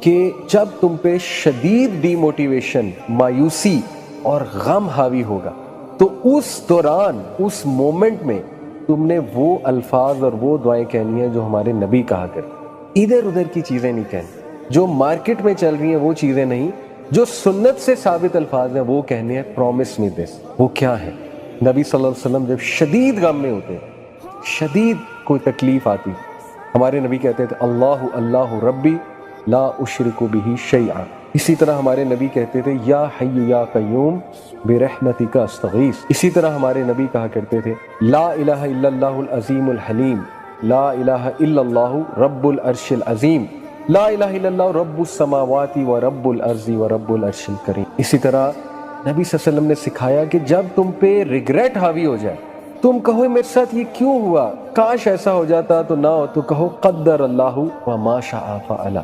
कि जब तुम पे शदीद डीमोटिवेशन, मायूसी और गम हावी होगा तो उस दौरान, उस मोमेंट में तुमने वो अल्फाज और वो दुआएं कहनी है जो हमारे नबी कहा करते। इधर उधर की चीज़ें नहीं कहनी, जो मार्केट में चल रही हैं वो चीज़ें नहीं, जो सुन्नत से साबित अल्फाज हैं वो कहने हैं। Promise me this. वो क्या है? नबी सल्लल्लाहु अलैहि वसल्लम जब शदीद गम में होते, शदीद कोई तकलीफ आती, हमारे नबी कहते थे अल्लाहु अल्लाहु रब्बी ला उशरिकु बिही शैआ। इसी तरह हमारे नबी कहते थे या हय्यु या कय्यूम बिरहमतिका अस्तगीस। इसी तरह हमारे नबी कहा करते थे ला इलाहा इल्लल्लाहुल अज़ीमुल हलीम, ला इलाहा इल्लल्लाहु रब्बुल अर्शिल अज़ीम, ला इलाहा इल्लल्लाहु रब्बुस समावाति व रब्बुल अर्ज़ि व रब्बुल अर्शिल करीम। इसी तरह नबी सल्लल्लाहु अलैहि वसल्लम ने सिखाया कि जब तुम पे रिग्रेट हावी हो जाए, तुम कहो मेरे साथ ये क्यों हुआ, काश ऐसा हो जाता तो ना हो, तो कहो क़द्दर अल्लाहु व मा शाअ फ़अल।